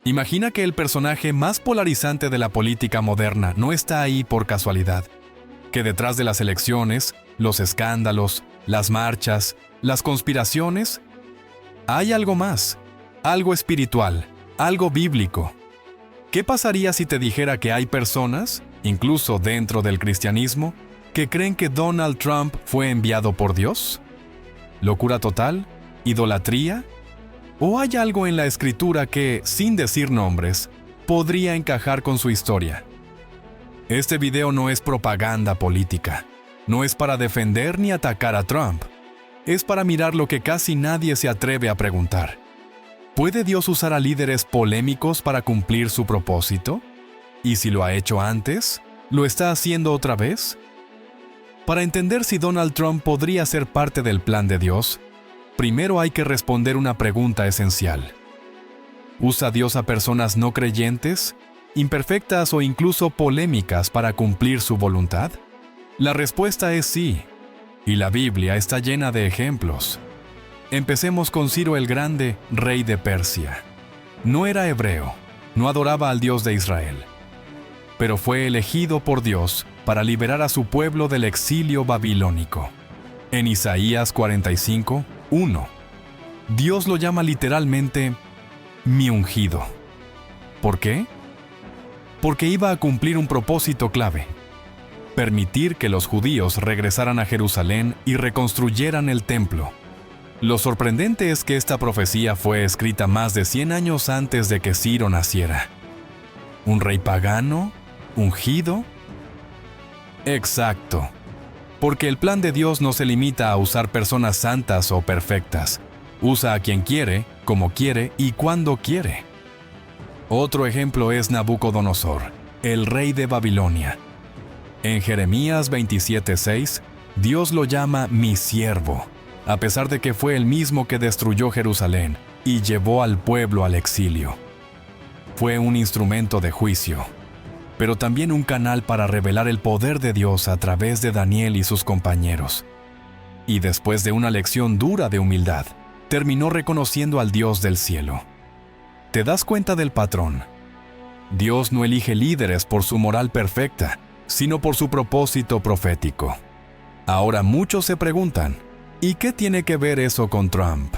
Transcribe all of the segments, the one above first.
Imagina que el personaje más polarizante de la política moderna no está ahí por casualidad, que detrás de las elecciones, los escándalos, las marchas, las conspiraciones, hay algo más, algo espiritual, algo bíblico. ¿Qué pasaría si te dijera que hay personas, incluso dentro del cristianismo, que creen que Donald Trump fue enviado por Dios? ¿Locura total? ¿Idolatría? ¿O hay algo en la escritura que, sin decir nombres, podría encajar con su historia? Este video no es propaganda política. No es para defender ni atacar a Trump. Es para mirar lo que casi nadie se atreve a preguntar. ¿Puede Dios usar a líderes polémicos para cumplir su propósito? ¿Y si lo ha hecho antes, lo está haciendo otra vez? Para entender si Donald Trump podría ser parte del plan de Dios, primero hay que responder una pregunta esencial. ¿Usa Dios a personas no creyentes, imperfectas o incluso polémicas para cumplir su voluntad? La respuesta es sí, y la Biblia está llena de ejemplos. Empecemos con Ciro el Grande, rey de Persia. No era hebreo, no adoraba al Dios de Israel, pero fue elegido por Dios para liberar a su pueblo del exilio babilónico. En Isaías 45:1, Dios lo llama literalmente mi ungido. ¿Por qué? Porque iba a cumplir un propósito clave: permitir que los judíos regresaran a Jerusalén y reconstruyeran el templo. Lo sorprendente es que esta profecía fue escrita más de 100 años antes de que Ciro naciera. ¿Un rey pagano? ¿Ungido? Exacto. Porque el plan de Dios no se limita a usar personas santas o perfectas. Usa a quien quiere, como quiere y cuando quiere. Otro ejemplo es Nabucodonosor, el rey de Babilonia. En Jeremías 27:6, Dios lo llama mi siervo, a pesar de que fue el mismo que destruyó Jerusalén y llevó al pueblo al exilio. Fue un instrumento de juicio, pero también un canal para revelar el poder de Dios a través de Daniel y sus compañeros. Y después de una lección dura de humildad, terminó reconociendo al Dios del cielo. ¿Te das cuenta del patrón? Dios no elige líderes por su moral perfecta, sino por su propósito profético. Ahora muchos se preguntan, ¿y qué tiene que ver eso con Trump?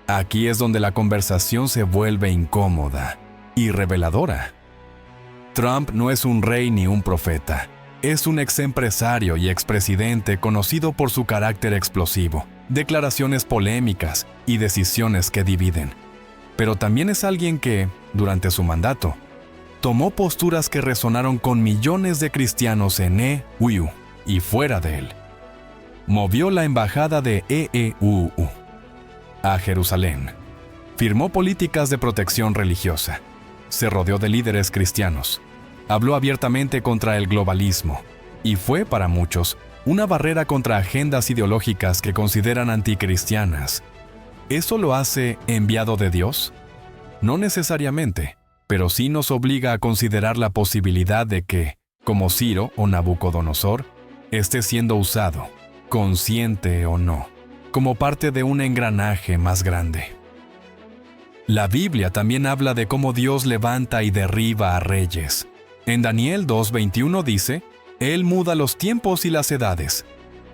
Aquí es donde la conversación se vuelve incómoda y reveladora. Trump no es un rey ni un profeta. Es un exempresario y expresidente conocido por su carácter explosivo, declaraciones polémicas y decisiones que dividen. Pero también es alguien que, durante su mandato, tomó posturas que resonaron con millones de cristianos en EU y fuera de él. Movió la embajada de EEUU a Jerusalén. Firmó políticas de protección religiosa. Se rodeó de líderes cristianos. Habló abiertamente contra el globalismo y fue, para muchos, una barrera contra agendas ideológicas que consideran anticristianas. ¿Eso lo hace enviado de Dios? No necesariamente, pero sí nos obliga a considerar la posibilidad de que, como Ciro o Nabucodonosor, esté siendo usado, consciente o no, como parte de un engranaje más grande. La Biblia también habla de cómo Dios levanta y derriba a reyes. En Daniel 2:21 dice, Él muda los tiempos y las edades,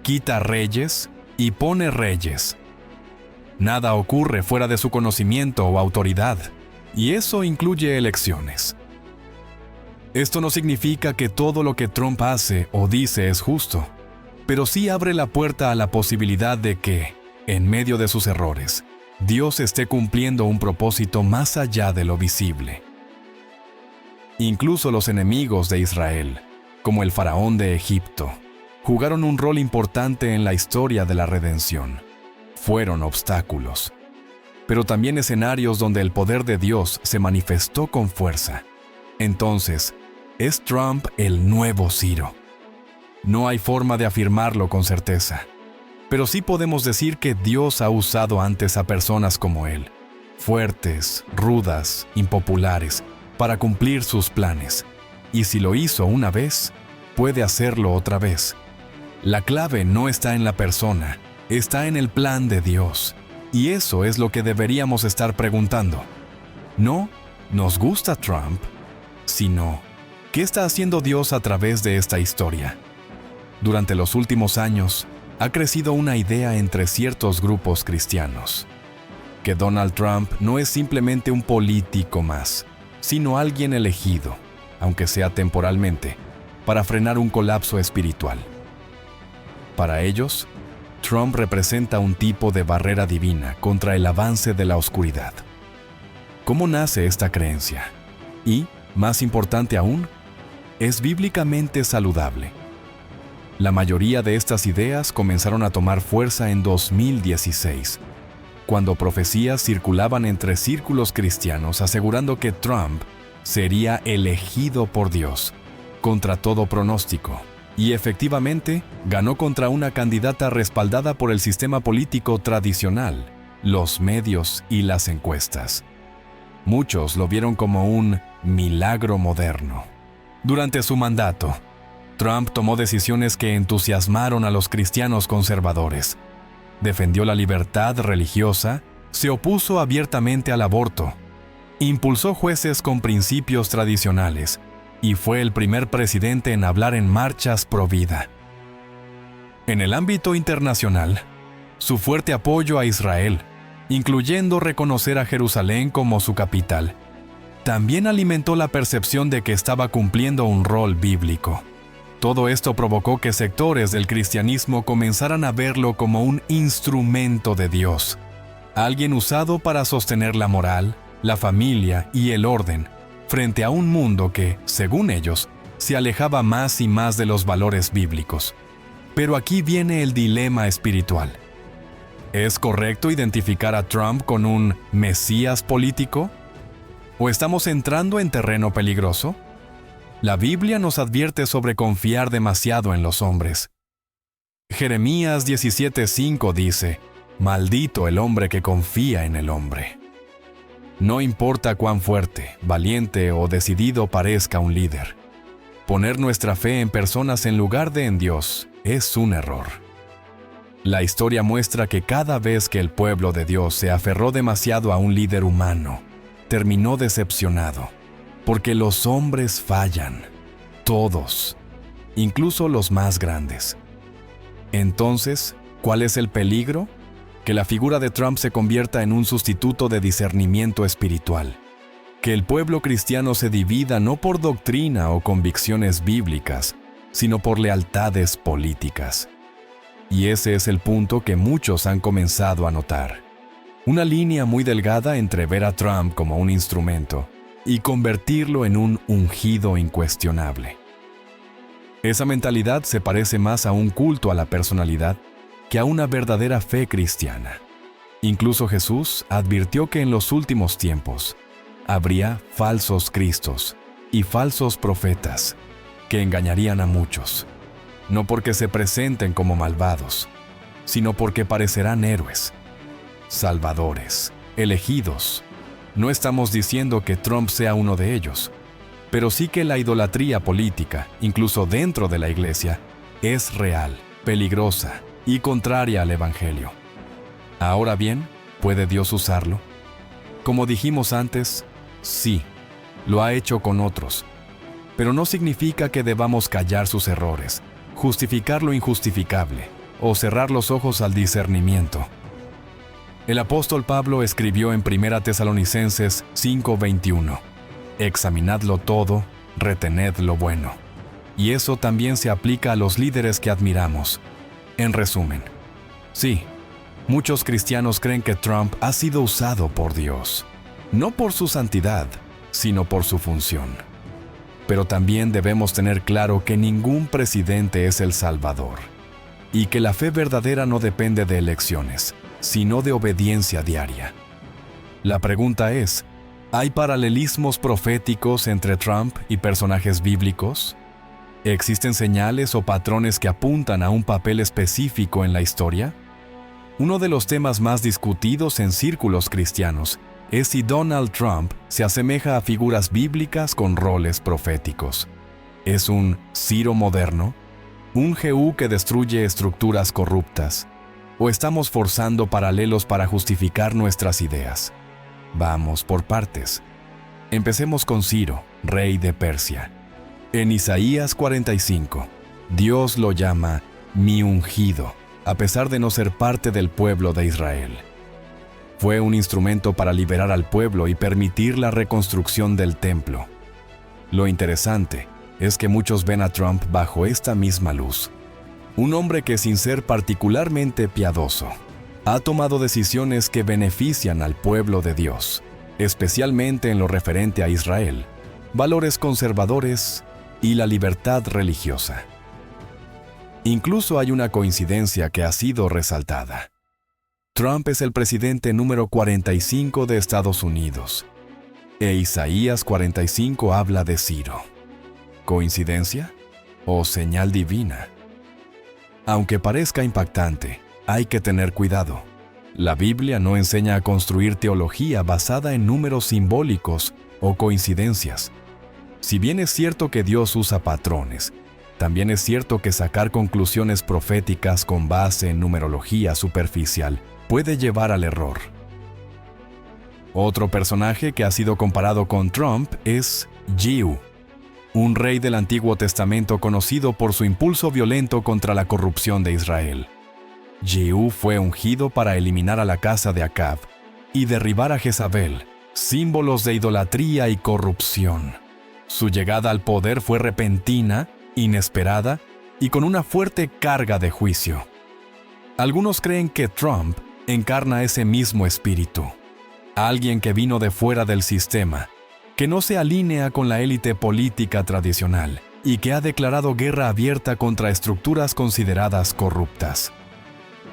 quita reyes y pone reyes. Nada ocurre fuera de su conocimiento o autoridad, y eso incluye elecciones. Esto no significa que todo lo que Trump hace o dice es justo, pero sí abre la puerta a la posibilidad de que, en medio de sus errores, Dios esté cumpliendo un propósito más allá de lo visible. Incluso los enemigos de Israel, como el faraón de Egipto, jugaron un rol importante en la historia de la redención. Fueron obstáculos, pero también escenarios donde el poder de Dios se manifestó con fuerza. Entonces, ¿es Trump el nuevo Ciro? No hay forma de afirmarlo con certeza, pero sí podemos decir que Dios ha usado antes a personas como él, fuertes, rudas, impopulares, para cumplir sus planes. Y si lo hizo una vez, puede hacerlo otra vez. La clave no está en la persona, está en el plan de Dios. Y eso es lo que deberíamos estar preguntando. No, ¿nos gusta Trump? Sino, ¿qué está haciendo Dios a través de esta historia? Durante los últimos años, ha crecido una idea entre ciertos grupos cristianos, que Donald Trump no es simplemente un político más, sino alguien elegido, aunque sea temporalmente, para frenar un colapso espiritual. Para ellos, Trump representa un tipo de barrera divina contra el avance de la oscuridad. ¿Cómo nace esta creencia? Y, más importante aún, ¿es bíblicamente saludable? La mayoría de estas ideas comenzaron a tomar fuerza en 2016, cuando profecías circulaban entre círculos cristianos asegurando que Trump sería elegido por Dios, contra todo pronóstico, y efectivamente ganó contra una candidata respaldada por el sistema político tradicional, los medios y las encuestas. Muchos lo vieron como un milagro moderno. Durante su mandato, Trump tomó decisiones que entusiasmaron a los cristianos conservadores. Defendió la libertad religiosa, se opuso abiertamente al aborto, impulsó jueces con principios tradicionales y fue el primer presidente en hablar en marchas pro vida. En el ámbito internacional, su fuerte apoyo a Israel, incluyendo reconocer a Jerusalén como su capital, también alimentó la percepción de que estaba cumpliendo un rol bíblico. Todo esto provocó que sectores del cristianismo comenzaran a verlo como un instrumento de Dios, alguien usado para sostener la moral, la familia y el orden, frente a un mundo que, según ellos, se alejaba más y más de los valores bíblicos. Pero aquí viene el dilema espiritual. ¿Es correcto identificar a Trump con un mesías político? ¿O estamos entrando en terreno peligroso? La Biblia nos advierte sobre confiar demasiado en los hombres. Jeremías 17:5 dice: «Maldito el hombre que confía en el hombre». No importa cuán fuerte, valiente o decidido parezca un líder, poner nuestra fe en personas en lugar de en Dios es un error. La historia muestra que cada vez que el pueblo de Dios se aferró demasiado a un líder humano, terminó decepcionado. Porque los hombres fallan, todos, incluso los más grandes. Entonces, ¿cuál es el peligro? Que la figura de Trump se convierta en un sustituto de discernimiento espiritual. Que el pueblo cristiano se divida no por doctrina o convicciones bíblicas, sino por lealtades políticas. Y ese es el punto que muchos han comenzado a notar. Una línea muy delgada entre ver a Trump como un instrumento y convertirlo en un ungido incuestionable. Esa mentalidad se parece más a un culto a la personalidad que a una verdadera fe cristiana. Incluso Jesús advirtió que en los últimos tiempos habría falsos cristos y falsos profetas que engañarían a muchos, no porque se presenten como malvados, sino porque parecerán héroes, salvadores, elegidos. No estamos diciendo que Trump sea uno de ellos, pero sí que la idolatría política, incluso dentro de la iglesia, es real, peligrosa y contraria al Evangelio. Ahora bien, ¿puede Dios usarlo? Como dijimos antes, sí, lo ha hecho con otros, pero no significa que debamos callar sus errores, justificar lo injustificable o cerrar los ojos al discernimiento. El apóstol Pablo escribió en 1 Tesalonicenses 5:21, «Examinadlo todo, retened lo bueno». Y eso también se aplica a los líderes que admiramos. En resumen, sí, muchos cristianos creen que Trump ha sido usado por Dios, no por su santidad, sino por su función. Pero también debemos tener claro que ningún presidente es el Salvador, y que la fe verdadera no depende de elecciones, sino de obediencia diaria. La pregunta es, ¿hay paralelismos proféticos entre Trump y personajes bíblicos? ¿Existen señales o patrones que apuntan a un papel específico en la historia? Uno de los temas más discutidos en círculos cristianos es si Donald Trump se asemeja a figuras bíblicas con roles proféticos. ¿Es un Ciro moderno? ¿Un Jehú que destruye estructuras corruptas? ¿O estamos forzando paralelos para justificar nuestras ideas? Vamos por partes. Empecemos con Ciro, rey de Persia. En Isaías 45, Dios lo llama mi ungido, a pesar de no ser parte del pueblo de Israel. Fue un instrumento para liberar al pueblo y permitir la reconstrucción del templo. Lo interesante es que muchos ven a Trump bajo esta misma luz. Un hombre que, sin ser particularmente piadoso, ha tomado decisiones que benefician al pueblo de Dios, especialmente en lo referente a Israel, valores conservadores y la libertad religiosa. Incluso hay una coincidencia que ha sido resaltada. Trump es el presidente número 45 de Estados Unidos, e Isaías 45 habla de Ciro. ¿Coincidencia o señal divina? Aunque parezca impactante, hay que tener cuidado. La Biblia no enseña a construir teología basada en números simbólicos o coincidencias. Si bien es cierto que Dios usa patrones, también es cierto que sacar conclusiones proféticas con base en numerología superficial puede llevar al error. Otro personaje que ha sido comparado con Trump es Jehú, un rey del Antiguo Testamento conocido por su impulso violento contra la corrupción de Israel. Jehú fue ungido para eliminar a la casa de Acab y derribar a Jezabel, símbolos de idolatría y corrupción. Su llegada al poder fue repentina, inesperada y con una fuerte carga de juicio. Algunos creen que Trump encarna ese mismo espíritu, alguien que vino de fuera del sistema, que no se alinea con la élite política tradicional y que ha declarado guerra abierta contra estructuras consideradas corruptas.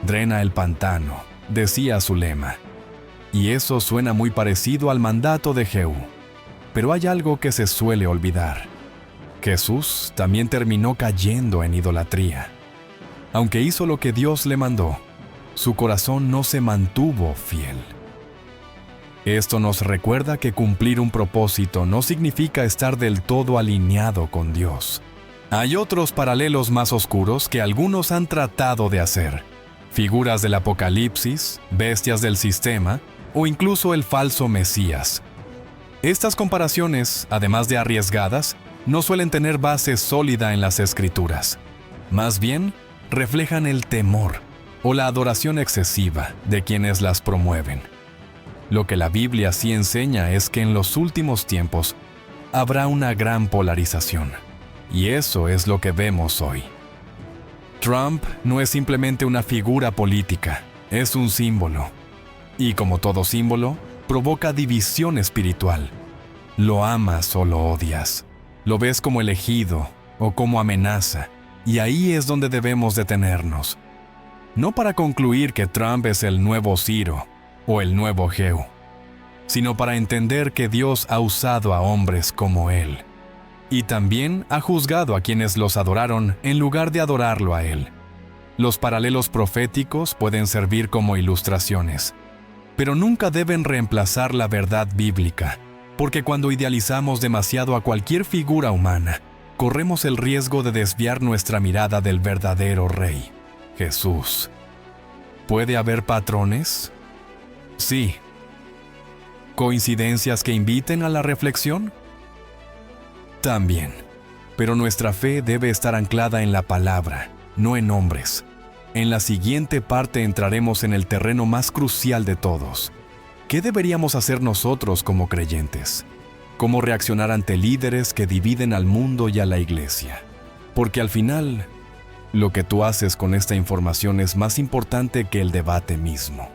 Drena el pantano, decía su lema. Y eso suena muy parecido al mandato de Jehú. Pero hay algo que se suele olvidar. Jesús también terminó cayendo en idolatría. Aunque hizo lo que Dios le mandó, su corazón no se mantuvo fiel. Esto nos recuerda que cumplir un propósito no significa estar del todo alineado con Dios. Hay otros paralelos más oscuros que algunos han tratado de hacer. Figuras del Apocalipsis, bestias del sistema o incluso el falso Mesías. Estas comparaciones, además de arriesgadas, no suelen tener base sólida en las Escrituras. Más bien, reflejan el temor o la adoración excesiva de quienes las promueven. Lo que la Biblia sí enseña es que en los últimos tiempos habrá una gran polarización. Y eso es lo que vemos hoy. Trump no es simplemente una figura política, es un símbolo. Y como todo símbolo, provoca división espiritual. Lo amas o lo odias. Lo ves como elegido o como amenaza. Y ahí es donde debemos detenernos. No para concluir que Trump es el nuevo Ciro o el nuevo Jehú, sino para entender que Dios ha usado a hombres como él. Y también ha juzgado a quienes los adoraron en lugar de adorarlo a él. Los paralelos proféticos pueden servir como ilustraciones, pero nunca deben reemplazar la verdad bíblica, porque cuando idealizamos demasiado a cualquier figura humana, corremos el riesgo de desviar nuestra mirada del verdadero Rey, Jesús. ¿Puede haber patrones? Sí. ¿Coincidencias que inviten a la reflexión? También, pero nuestra fe debe estar anclada en la palabra, no en hombres. En la siguiente parte entraremos en el terreno más crucial de todos. ¿Qué deberíamos hacer nosotros como creyentes? ¿Cómo reaccionar ante líderes que dividen al mundo y a la iglesia? Porque al final, lo que tú haces con esta información es más importante que el debate mismo.